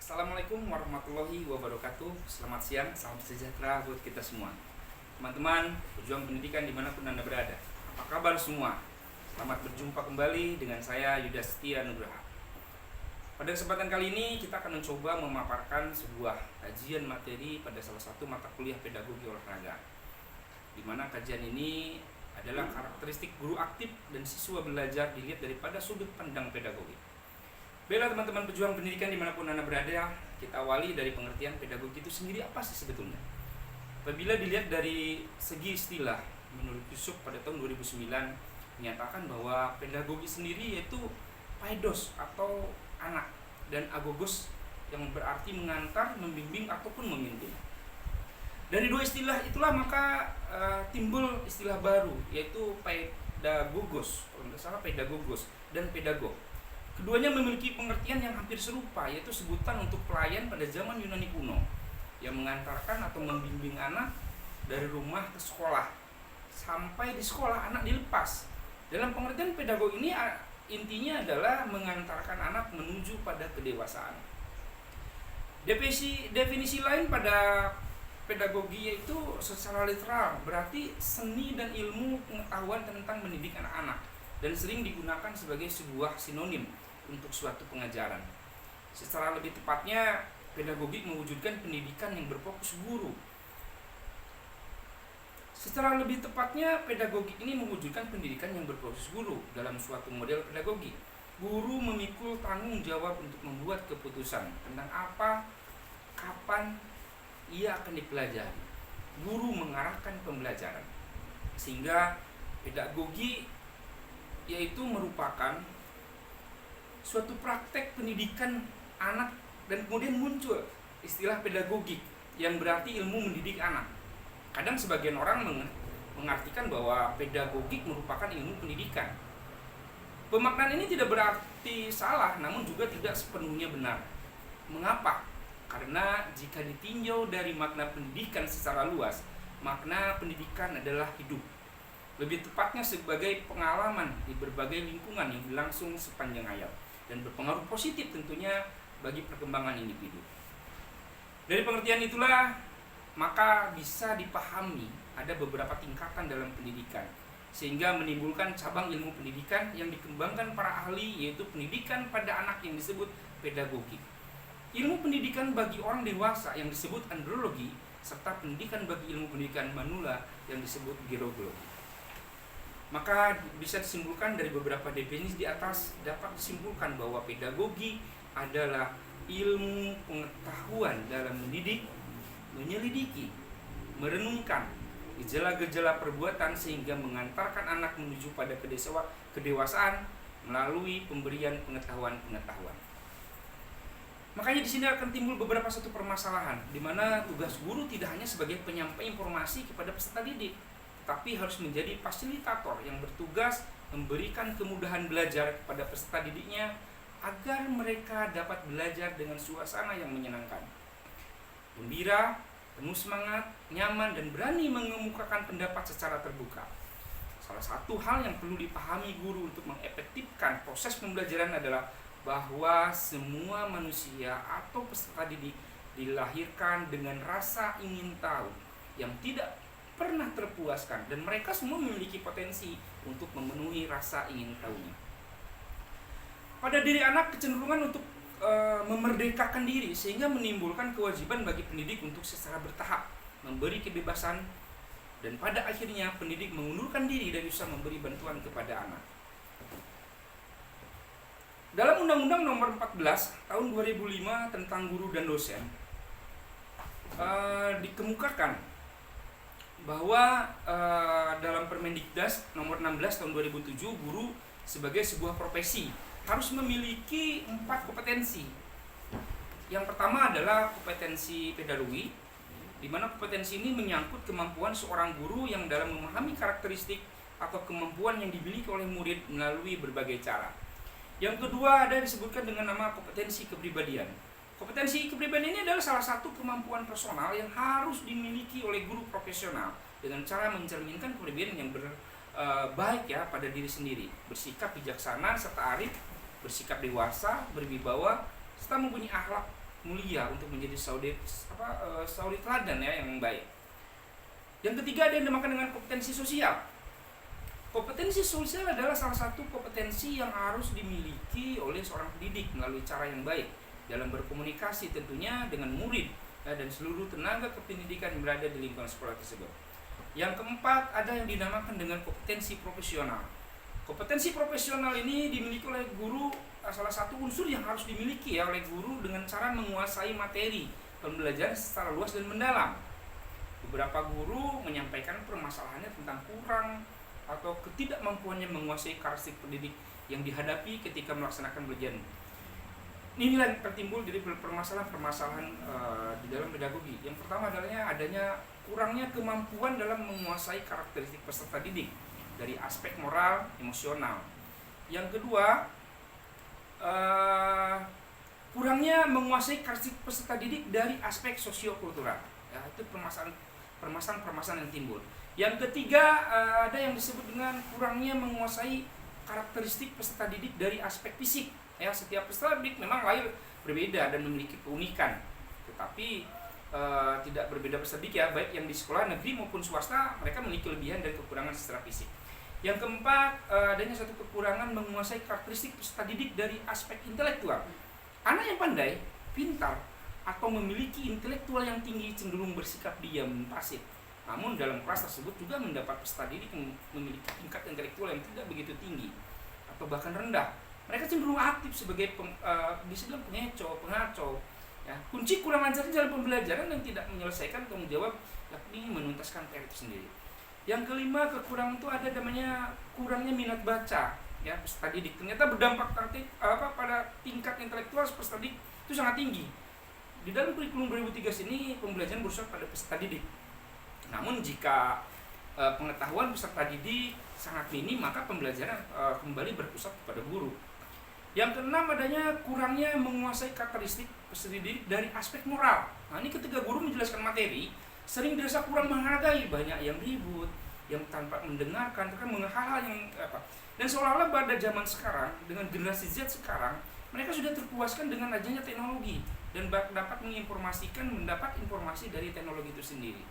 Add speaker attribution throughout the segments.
Speaker 1: Assalamualaikum warahmatullahi wabarakatuh. Selamat siang, salam sejahtera buat kita semua. Teman-teman, pejuang pendidikan dimanapun Anda berada, apa kabar semua? Selamat berjumpa kembali dengan saya Yuda Setia Nugraha. Pada kesempatan kali ini kita akan mencoba memaparkan sebuah kajian materi pada salah satu mata kuliah pedagogi olahraga, di mana kajian ini adalah karakteristik guru aktif dan siswa belajar dilihat daripada sudut pandang pedagogi. Baiklah teman-teman pejuang pendidikan dimanapun Anda berada, kita awali dari pengertian pedagogi itu sendiri apa sih sebetulnya. Apabila dilihat dari segi istilah, menurut Yusuf pada tahun 2009 menyatakan bahwa pedagogi sendiri yaitu paidos atau anak, dan agogos yang berarti mengantar, membimbing ataupun memimpin. Dari dua istilah itulah maka timbul istilah baru yaitu pedagogos, kalau tidak salah pedagogos dan pedagog. Keduanya memiliki pengertian yang hampir serupa, yaitu sebutan untuk pelayan pada zaman Yunani kuno yang mengantarkan atau membimbing anak dari rumah ke sekolah. Sampai di sekolah anak dilepas. Dalam pengertian pedagog ini intinya adalah mengantarkan anak menuju pada kedewasaan. Definisi lain pada pedagogi yaitu secara literal berarti seni dan ilmu pengetahuan tentang mendidik anak-anak, dan sering digunakan sebagai sebuah sinonim untuk suatu pengajaran. Secara lebih tepatnya, pedagogi mewujudkan pendidikan yang berfokus guru. Secara lebih tepatnya, pedagogi ini mewujudkan pendidikan yang berfokus guru dalam suatu model pedagogi. Guru memikul tanggung jawab untuk membuat keputusan tentang apa, kapan ia akan dipelajari. Guru mengarahkan pembelajaran. Sehingga pedagogi yaitu merupakan suatu praktek pendidikan anak, dan kemudian muncul istilah pedagogik yang berarti ilmu mendidik anak. Kadang sebagian orang mengartikan bahwa pedagogik merupakan ilmu pendidikan. Pemaknaan ini tidak berarti salah, namun juga tidak sepenuhnya benar. Mengapa? Karena jika ditinjau dari makna pendidikan secara luas, makna pendidikan adalah hidup. Lebih tepatnya sebagai pengalaman di berbagai lingkungan yang berlangsung sepanjang hayat dan berpengaruh positif tentunya bagi perkembangan individu. Dari pengertian itulah maka bisa dipahami ada beberapa tingkatan dalam pendidikan, sehingga menimbulkan cabang ilmu pendidikan yang dikembangkan para ahli, yaitu pendidikan pada anak yang disebut pedagogi, ilmu pendidikan bagi orang dewasa yang disebut andrologi, serta pendidikan bagi ilmu pendidikan manula yang disebut gerontologi. Maka bisa disimpulkan dari beberapa definisi di atas, dapat disimpulkan bahwa pedagogi adalah ilmu pengetahuan dalam mendidik, menyelidiki, merenungkan gejala-gejala perbuatan sehingga mengantarkan anak menuju pada kedewasaan melalui pemberian pengetahuan-pengetahuan. Makanya di sini akan timbul beberapa satu permasalahan, di mana tugas guru tidak hanya sebagai penyampai informasi kepada peserta didik, tapi harus menjadi fasilitator yang bertugas memberikan kemudahan belajar kepada peserta didiknya agar mereka dapat belajar dengan suasana yang menyenangkan, gembira, penuh semangat, nyaman, dan berani mengemukakan pendapat secara terbuka. Salah satu hal yang perlu dipahami guru untuk mengefektifkan proses pembelajaran adalah bahwa semua manusia atau peserta didik dilahirkan dengan rasa ingin tahu yang tidak pernah terpuaskan, dan mereka semua memiliki potensi untuk memenuhi rasa ingin tahunya. Pada diri anak kecenderungan untuk memerdekakan diri, sehingga menimbulkan kewajiban bagi pendidik untuk secara bertahap memberi kebebasan, dan pada akhirnya pendidik mengundurkan diri dari usaha memberi bantuan kepada anak. Dalam Undang-Undang Nomor 14 Tahun 2005 tentang guru dan dosen dikemukakan bahwa dalam Permendikdas Nomor 16 Tahun 2007, guru sebagai sebuah profesi harus memiliki 4 kompetensi. Yang pertama adalah kompetensi pedagogi, di mana kompetensi ini menyangkut kemampuan seorang guru yang dalam memahami karakteristik atau kemampuan yang dimiliki oleh murid melalui berbagai cara. Yang kedua ada disebutkan dengan nama kompetensi kepribadian. Kompetensi kepribadian ini adalah salah satu kemampuan personal yang harus dimiliki oleh guru profesional dengan cara mencerminkan kepribadian yang baik ya pada diri sendiri, bersikap bijaksana serta arif, bersikap dewasa, berwibawa, serta mempunyai akhlak mulia untuk menjadi saudi teladan ya yang baik. Yang ketiga ada yang dinamakan dengan kompetensi sosial. Kompetensi sosial adalah salah satu kompetensi yang harus dimiliki oleh seorang pendidik melalui cara yang baik dalam berkomunikasi tentunya dengan murid dan seluruh tenaga kependidikan yang berada di lingkungan sekolah tersebut. Yang keempat ada yang dinamakan dengan kompetensi profesional. Kompetensi profesional ini dimiliki oleh guru, salah satu unsur yang harus dimiliki ya oleh guru dengan cara menguasai materi pembelajaran secara luas dan mendalam. Beberapa guru menyampaikan permasalahannya tentang kurang atau ketidakmampuannya menguasai karakteristik pendidik yang dihadapi ketika melaksanakan pelajaran. Inilah yang tertimbul dari permasalahan-permasalahan di dalam pedagogi. Yang pertama adalah adanya kurangnya kemampuan dalam menguasai karakteristik peserta didik dari aspek moral, emosional. Yang kedua, kurangnya menguasai karakteristik peserta didik dari aspek sosiokultural. Ya, itu permasalahan yang timbul. Yang ketiga, ada yang disebut dengan kurangnya menguasai karakteristik peserta didik dari aspek fisik. Ya, setiap peserta didik memang lahir berbeda dan memiliki keunikan, tetapi tidak berbeda peserta didik ya, baik yang di sekolah negeri maupun swasta, mereka memiliki kelebihan dan kekurangan secara fisik. Yang keempat, adanya satu kekurangan menguasai karakteristik peserta didik dari aspek intelektual. Anak yang pandai, pintar, atau memiliki intelektual yang tinggi cenderung bersikap diam, pasif. Namun dalam kelas tersebut juga mendapat peserta didik yang memiliki tingkat intelektual yang tidak begitu tinggi atau bahkan rendah. Mereka cenderung aktif sebagai bisa dibilang pengacau. Ya. Kunci kurang ajarnya dalam pembelajaran dan tidak menyelesaikan tanggung jawab, yakni menuntaskan PR itu sendiri. Yang kelima, kekurangan itu ada namanya kurangnya minat baca. Ya, peserta didik ternyata berdampak pada tingkat intelektual peserta didik itu sangat tinggi. Di dalam kurikulum 2013 ini pembelajaran bersifat pada peserta didik. Namun jika pengetahuan peserta didik sangat minim, maka pembelajaran kembali berpusat kepada guru. Yang keenam, adanya kurangnya menguasai karakteristik peserta didik dari aspek moral. Nah, ini ketika guru menjelaskan materi, sering dirasa kurang menghargai, banyak yang ribut, yang tanpa mendengarkan, kan hal-hal yang dan seolah-olah pada zaman sekarang dengan generasi Z sekarang, mereka sudah terpuaskan dengan adanya teknologi dan dapat mendapat informasi dari teknologi itu sendiri.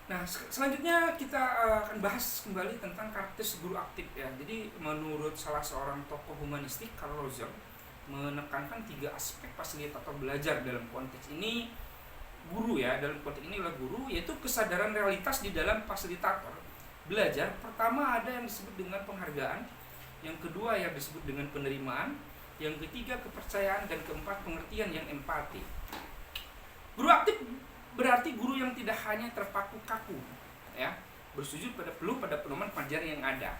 Speaker 1: Nah, selanjutnya kita akan bahas kembali tentang karakteristik guru aktif ya. Jadi menurut salah seorang tokoh humanistik, Karl Rogers, menekankan 3 aspek fasilitator belajar dalam konteks ini guru ya. Dalam konteks ini adalah guru, yaitu kesadaran realitas di dalam fasilitator belajar. Pertama ada yang disebut dengan penghargaan, yang kedua yang disebut dengan penerimaan, yang ketiga kepercayaan, dan keempat pengertian yang empati. Guru aktif berarti guru yang tidak hanya terpaku kaku ya, bersujud pada pedoman pengajaran yang ada.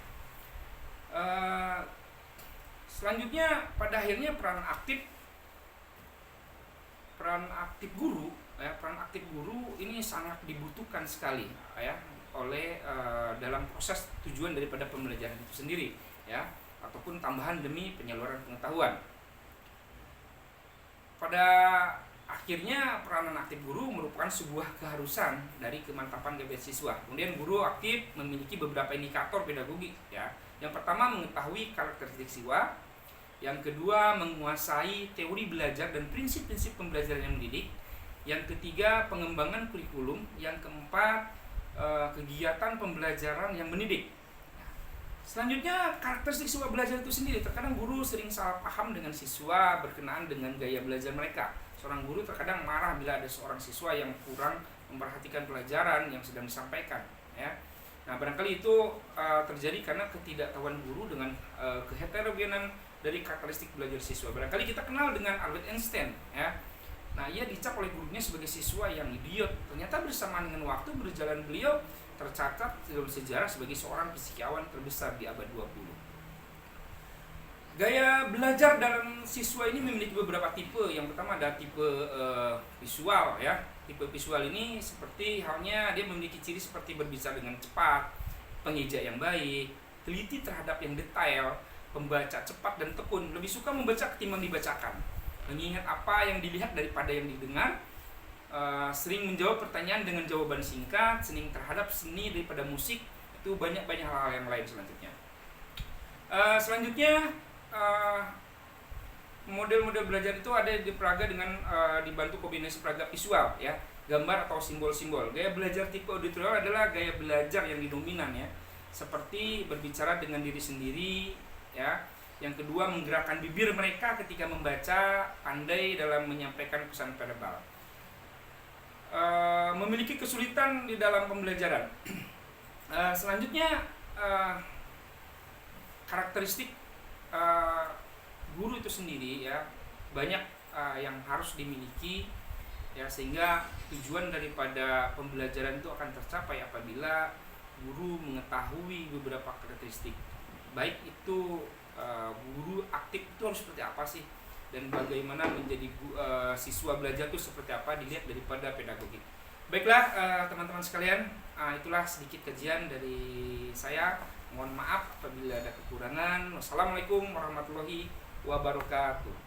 Speaker 1: Selanjutnya pada akhirnya peran aktif guru ya, peran aktif guru ini sangat dibutuhkan sekali ya oleh dalam proses tujuan daripada pembelajaran itu sendiri ya, ataupun tambahan demi penyaluran pengetahuan. Pada akhirnya peranan aktif guru merupakan sebuah keharusan dari kemantapan siswa. Kemudian guru aktif memiliki beberapa indikator pedagogik ya. Yang pertama, mengetahui karakteristik siswa. Yang kedua, menguasai teori belajar dan prinsip-prinsip pembelajaran yang mendidik. Yang ketiga, pengembangan kurikulum. Yang keempat, kegiatan pembelajaran yang mendidik. Selanjutnya, karakteristik siswa belajar itu sendiri. Terkadang guru sering salah paham dengan siswa berkenaan dengan gaya belajar mereka. Seorang guru terkadang marah bila ada seorang siswa yang kurang memperhatikan pelajaran yang sedang disampaikan ya. Nah, barangkali itu terjadi karena ketidaktahuan guru dengan keheterogenan dari karakteristik belajar siswa. Barangkali kita kenal dengan Albert Einstein ya. Nah, ia dicap oleh gurunya sebagai siswa yang idiot. Ternyata bersamaan dengan waktu berjalan beliau tercatat dalam sejarah sebagai seorang fisikawan terbesar di abad 20. Gaya belajar dalam siswa ini memiliki beberapa tipe. Yang pertama ada tipe visual ya. Tipe visual ini seperti halnya dia memiliki ciri seperti berbicara dengan cepat, pengeja yang baik, teliti terhadap yang detail, pembaca cepat dan tekun, lebih suka membaca ketimbang dibacakan, mengingat apa yang dilihat daripada yang didengar, sering menjawab pertanyaan dengan jawaban singkat, seni terhadap seni daripada musik, itu banyak hal-hal yang lain selanjutnya. model-model belajar itu ada di peraga dengan dibantu kombinasi peraga visual ya, gambar atau simbol-simbol. Gaya belajar tipe auditorial adalah gaya belajar yang dominan ya, seperti berbicara dengan diri sendiri ya. Yang kedua, menggerakkan bibir mereka ketika membaca, pandai dalam menyampaikan pesan verbal. Memiliki kesulitan di dalam pembelajaran. Selanjutnya, karakteristik guru itu sendiri ya, banyak yang harus dimiliki ya, sehingga tujuan daripada pembelajaran itu akan tercapai apabila guru mengetahui beberapa karakteristik. Baik itu guru aktif itu harus seperti apa sih, dan bagaimana menjadi siswa belajar itu seperti apa, dilihat daripada pedagogik. Baiklah teman-teman sekalian, itulah sedikit kajian dari saya. Mohon maaf apabila ada kekurangan. Wassalamualaikum warahmatullahi wabarakatuh.